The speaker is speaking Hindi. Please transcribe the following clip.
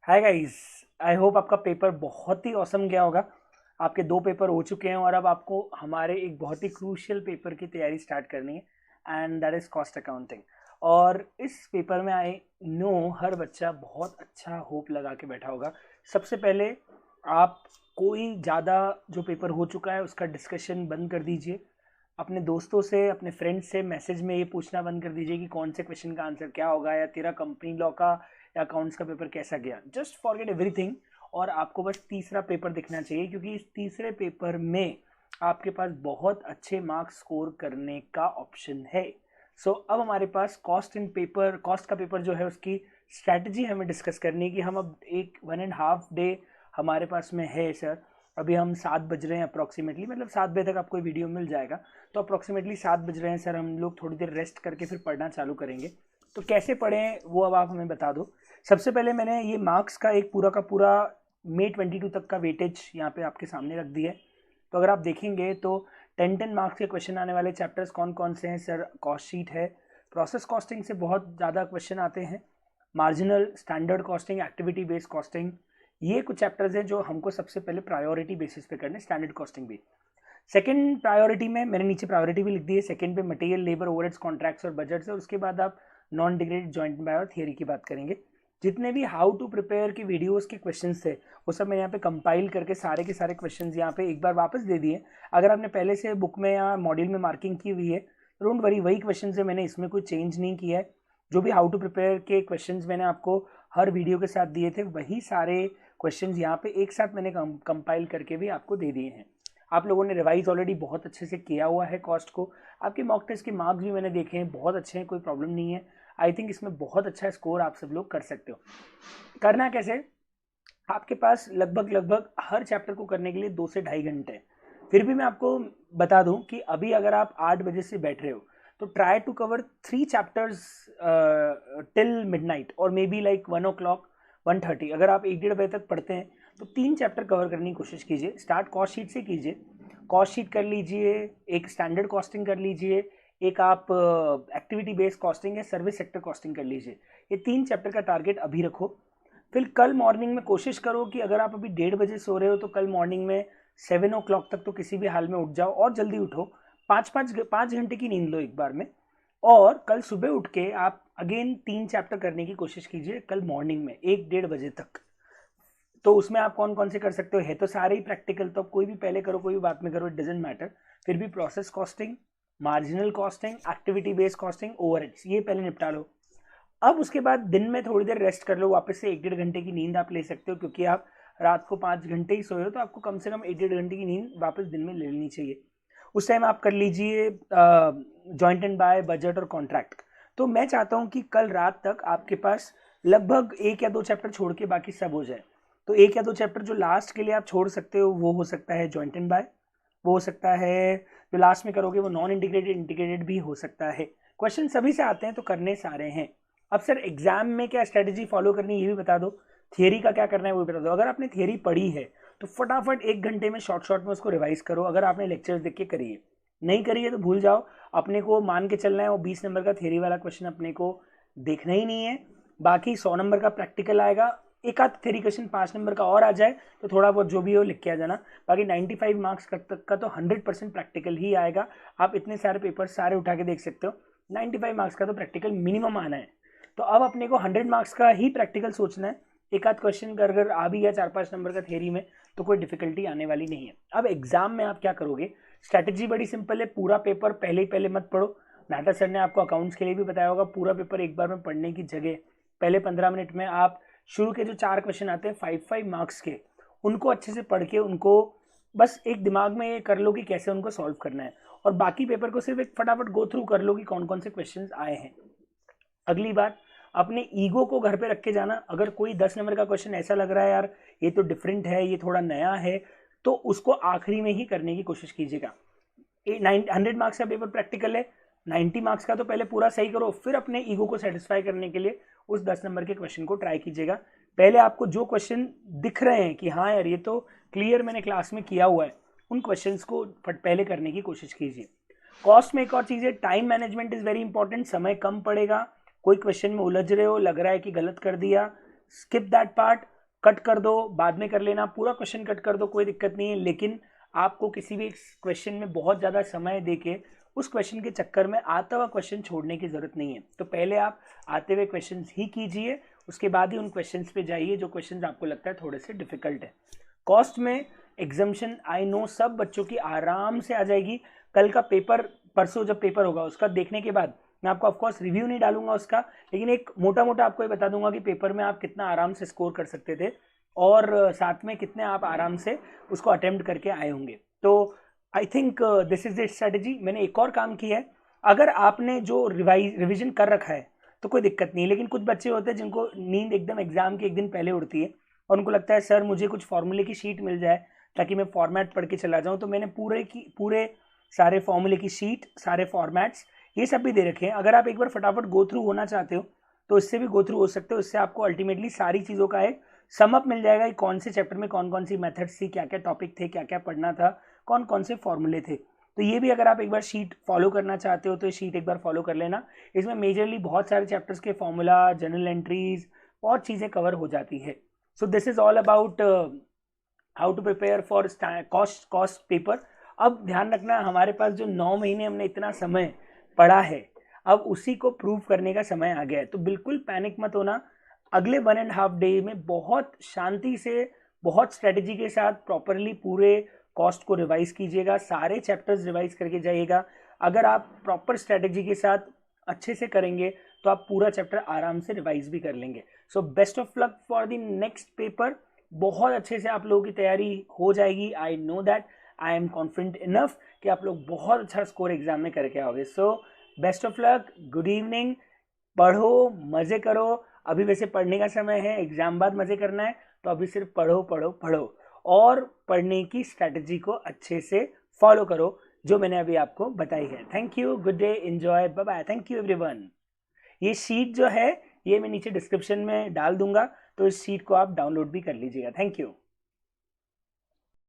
Hi guys. आई होप आपका पेपर बहुत ही औसम गया होगा। आपके 2 पेपर हो चुके हैं और अब आपको हमारे एक बहुत ही क्रूशियल पेपर की तैयारी स्टार्ट करनी है and that is cost accounting. और इस पेपर में आई नो हर बच्चा बहुत अच्छा होप लगा के बैठा होगा। सबसे पहले आप कोई ज़्यादा जो पेपर हो चुका है उसका डिस्कशन बंद कर दीजिए। अपने दोस्तों से अपने फ्रेंड्स से मैसेज में ये पूछना बंद कर दीजिए कि कौन से क्वेश्चन का आंसर क्या होगा या तेरा कंपनी लॉ का या अकाउंट्स का पेपर कैसा गया। जस्ट फॉरगेट एवरीथिंग और आपको बस तीसरा पेपर दिखना चाहिए, क्योंकि इस तीसरे पेपर में आपके पास बहुत अच्छे मार्क्स स्कोर करने का ऑप्शन है। सो अब हमारे पास कॉस्ट का पेपर जो है उसकी स्ट्रैटेजी हमें डिस्कस करनी है कि हम अब एक 1.5 डे हमारे पास में है सर। अभी हम 7 बज रहे हैं अप्रॉक्सीमेटली, मतलब 7 बजे तक आपको वीडियो मिल जाएगा। तो अप्रॉक्सीमेटली 7 बज रहे हैं सर, हम लोग थोड़ी देर रेस्ट करके फिर पढ़ना चालू करेंगे। तो कैसे पढ़ें वो अब आप हमें बता दो। सबसे पहले मैंने ये मार्क्स का एक पूरा का पूरा मई 22 तक का वेटेज यहाँ पे आपके सामने रख दिया है। तो अगर आप देखेंगे तो 10 मार्क्स के क्वेश्चन आने वाले चैप्टर्स कौन कौन से हैं सर। कॉस्ट शीट है, प्रोसेस कॉस्टिंग से बहुत ज़्यादा क्वेश्चन आते हैं, marginal, standard costing, activity based costing. ये कुछ चैप्टर्स हैं जो हमको सबसे पहले प्रायोरिटी बेसिस पे करने। स्टैंडर्ड कॉस्टिंग भी सेकंड प्रायोरिटी में, मैंने नीचे प्रायोरिटी भी लिख दी है। सेकंड पे मटेरियल, लेबर, ओवरहेड्स, कॉन्ट्रैक्ट्स और बजट्स है। उसके बाद आप नॉन डिग्रेडेड जॉइंट बाय और थियरी की बात करेंगे। जितने भी हाउ टू प्रिपेयर के वीडियोस के क्वेश्चंस थे वो सब मैंने यहाँ पे कंपाइल करके सारे के सारे क्वेश्चंस यहाँ पे एक बार वापस दे दिए। अगर आपने पहले से बुक में या मॉड्यूल में मार्किंग की हुई है तो डोंट वरी, वही क्वेश्चन है, मैंने इसमें कोई चेंज नहीं किया है। जो भी हाउ टू प्रिपेयर के क्वेश्चन मैंने आपको हर वीडियो के साथ दिए थे वही सारे क्वेश्चन यहाँ पे एक साथ मैंने कंपाइल करके भी आपको दे दिए हैं। आप लोगों ने रिवाइज ऑलरेडी बहुत अच्छे से किया हुआ है कॉस्ट को। आपके मॉक टेस्ट के मार्क्स भी मैंने देखे हैं, बहुत अच्छे हैं, कोई प्रॉब्लम नहीं है। आई थिंक इसमें बहुत अच्छा स्कोर आप सब लोग कर सकते हो। करना कैसे, आपके पास लगभग लगभग हर चैप्टर को करने के लिए 2 से ढाई घंटे हैं। फिर भी मैं आपको बता दूं कि अभी अगर आप 8 बजे से बैठ रहे हो तो try to cover 3 chapters till midnight और मे बी लाइक 1 o'clock 1:30। अगर आप 1 डेढ़ बजे तक पढ़ते हैं तो 3 चैप्टर कवर करने की कोशिश कीजिए। स्टार्ट कॉस्ट शीट से कीजिए, कॉस्ट शीट कर लीजिए, एक स्टैंडर्ड कॉस्टिंग कर लीजिए, एक आप एक्टिविटी बेस्ड कॉस्टिंग या सर्विस सेक्टर कॉस्टिंग कर लीजिए। ये 3 चैप्टर का टारगेट अभी रखो। फिर कल मॉर्निंग में कोशिश करो कि अगर आप अभी 1:30 बजे सो रहे हो तो कल मॉर्निंग में 7 o'clock तक तो किसी भी हाल में उठ जाओ और जल्दी उठो। 5 घंटे की नींद लो एक बार में। और कल सुबह उठ के आप अगेन 3 चैप्टर करने की कोशिश कीजिए कल मॉर्निंग में 1 डेढ़ बजे तक। तो उसमें आप कौन कौन से कर सकते हो, है तो सारे ही प्रैक्टिकल, तो कोई भी पहले करो कोई भी बाद में करो, इट डजेंट मैटर। फिर भी process costing, marginal costing, activity based costing, overheads, ये पहले निपटा लो। अब उसके बाद दिन में थोड़ी देर रेस्ट कर लो, वापस से 1 डेढ़ घंटे की नींद आप ले सकते हो, क्योंकि आप रात को 5 घंटे ही सोए हो तो आपको कम से कम 1 डेढ़ घंटे की नींद वापस दिन में ले लेनी चाहिए। उस टाइम आप कर लीजिए जॉइंट एंड बाय, बजट और कॉन्ट्रैक्ट। तो मैं चाहता हूँ कि कल रात तक आपके पास लगभग 1 या 2 चैप्टर छोड़ के बाकी सब हो जाए। तो 1 या 2 चैप्टर जो लास्ट के लिए आप छोड़ सकते हो वो हो सकता है जॉइंट एंड बाय, वो हो सकता है जो लास्ट में करोगे वो नॉन इंटीग्रेटेड इंटीग्रेटेड भी हो सकता है। क्वेश्चन सभी से आते हैं तो करने सारे हैं। अब सर एग्जाम में क्या स्ट्रेटेजी फॉलो करनी है ये भी बता दो, थियरी का क्या करना है वो भी बता दो। अगर आपने थियरी पढ़ी है तो फटाफट 1 घंटे में शॉर्ट शॉर्ट में उसको रिवाइज करो। अगर आपने लेक्चर्स देख के करी है, नहीं करी है तो भूल जाओ। अपने को मान के चलना है वो 20 नंबर का थियरी वाला क्वेश्चन अपने को देखना ही नहीं है। बाकी 100 नंबर का प्रैक्टिकल आएगा, एक आध थ्योरी क्वेश्चन 5 नंबर का और आ जाए तो थोड़ा बहुत जो भी हो लिख के आ जाना। बाकी 95 मार्क्स तक का तो 100% प्रैक्टिकल ही आएगा। आप इतने सारे पेपर सारे उठा के देख सकते हो, 95 मार्क्स का तो प्रैक्टिकल मिनिमम आना है। तो अब अपने को 100 मार्क्स का ही प्रैक्टिकल सोचना है। एक आध क्वेश्चन अगर आ भी गया 4-5 नंबर का थियरी में तो कोई डिफिकल्टी आने वाली नहीं है। अब एग्जाम में आप क्या करोगे, स्ट्रैटेजी बड़ी सिंपल है। पूरा पेपर पहले ही पहले मत पढ़ो। नाटा सर ने आपको अकाउंट्स के लिए भी बताया होगा, पूरा पेपर एक बार में पढ़ने की जगह पहले 15 मिनट में आप शुरू के जो 4 क्वेश्चन आते हैं 5-5 मार्क्स के, उनको अच्छे से पढ़ के उनको बस एक दिमाग में ये कर लो कि कैसे उनको सॉल्व करना है। और बाकी पेपर को सिर्फ एक फटाफट गो थ्रू कर लो कि कौन कौन से क्वेश्चंस आए हैं। अगली बात, अपने ईगो को घर पे रख के जाना। अगर कोई 10 नंबर का क्वेश्चन ऐसा लग रहा है यार ये तो डिफरेंट है, ये थोड़ा नया है, तो उसको आखिरी में ही करने की कोशिश कीजिएगा। 100 मार्क्स का पेपर प्रैक्टिकल है, 90 मार्क्स का तो पहले पूरा सही करो, फिर अपने ईगो को सेटिस्फाई करने के लिए उस 10 नंबर के क्वेश्चन को ट्राई कीजिएगा। पहले आपको जो क्वेश्चन दिख रहे हैं कि हाँ यार ये तो क्लियर मैंने क्लास में किया हुआ है, उन क्वेश्चंस को पहले करने की कोशिश कीजिए। कॉस्ट में एक और चीज़ है, time management is very important. समय कम पड़ेगा, कोई क्वेश्चन में उलझ रहे हो, लग रहा है कि गलत कर दिया, स्किप दैट पार्ट। कट कर दो, बाद में कर लेना, पूरा क्वेश्चन कट कर दो, कोई दिक्कत नहीं है, लेकिन आपको किसी भी क्वेश्चन में बहुत ज़्यादा समय देके उस क्वेश्चन के चक्कर में आता हुआ क्वेश्चन छोड़ने की ज़रूरत नहीं है। तो पहले आप आते हुए क्वेश्चंस ही कीजिए, उसके बाद ही उन क्वेश्चंस पे जाइए जो क्वेश्चंस आपको लगता है थोड़े से डिफिकल्ट है। कॉस्ट में एग्जाम्शन आई नो सब बच्चों की आराम से आ जाएगी। कल का पेपर, परसों जब पेपर होगा उसका देखने के बाद मैं आपको ऑफकोर्स रिव्यू नहीं डालूंगा उसका, लेकिन एक मोटा मोटा आपको ये बता दूंगा कि पेपर में आप कितना आराम से स्कोर कर सकते थे और साथ में कितने आप आराम से उसको अटेम्प्ट करके आए होंगे। तो I think this is the strategy. मैंने एक और काम किया है, अगर आपने जो रिविजन कर रखा है तो कोई दिक्कत नहीं है, लेकिन कुछ बच्चे होते हैं जिनको नींद एकदम एग्जाम के एक दिन पहले उड़ती है और उनको लगता है सर मुझे कुछ फॉर्मूले की शीट मिल जाए ताकि मैं फॉर्मेट पढ़ के चला जाऊं। तो मैंने पूरे सारे फॉर्मूले की शीट, सारे फॉर्मेट्स, ये सब भी दे रखे हैं। अगर आप एक बार फटाफट गो थ्रू होना चाहते हो तो इससे भी गो थ्रू हो सकते हो। इससे आपको अल्टीमेटली सारी चीज़ों का एक समअप मिल जाएगा कि कौन से चैप्टर में कौन कौन सी मेथड्स थी, क्या क्या टॉपिक थे, क्या क्या पढ़ना था, कौन कौन से फॉर्मूले थे। तो ये भी अगर आप एक बार शीट फॉलो करना चाहते हो तो ये शीट एक बार फॉलो कर लेना। इसमें मेजरली बहुत सारे चैप्टर्स के फॉर्मूला, जनरल एंट्रीज, बहुत चीज़ें कवर हो जाती है। So this is all about how to prepare for cost paper. अब ध्यान रखना, हमारे पास जो 9 महीने हमने इतना समय पढ़ा है, अब उसी को प्रूव करने का समय आ गया है। तो बिल्कुल पैनिक मत होना। अगले 1.5 डे में बहुत शांति से, बहुत स्ट्रेटेजी के साथ प्रॉपरली पूरे कॉस्ट को रिवाइज कीजिएगा, सारे चैप्टर्स रिवाइज करके जाइएगा। अगर आप प्रॉपर स्ट्रेटेजी के साथ अच्छे से करेंगे तो आप पूरा चैप्टर आराम से रिवाइज भी कर लेंगे। So best of luck for the next paper. बहुत अच्छे से आप लोगों की तैयारी हो जाएगी। I know that, I am confident enough कि आप लोग बहुत अच्छा स्कोर एग्जाम में करके आओगे। So best of luck, good evening, पढ़ो, मज़े करो। अभी वैसे पढ़ने का समय है, एग्जाम बाद मज़े करना है, तो अभी सिर्फ पढ़ो पढ़ो पढ़ो और पढ़ने की स्ट्रैटेजी को अच्छे से फॉलो करो जो मैंने अभी आपको बताई है। Thank you, good day, enjoy, bye bye, thank you everyone. ये शीट जो है ये मैं नीचे डिस्क्रिप्शन में डाल दूंगा, तो इस शीट को आप डाउनलोड भी कर लीजिएगा। Thank you.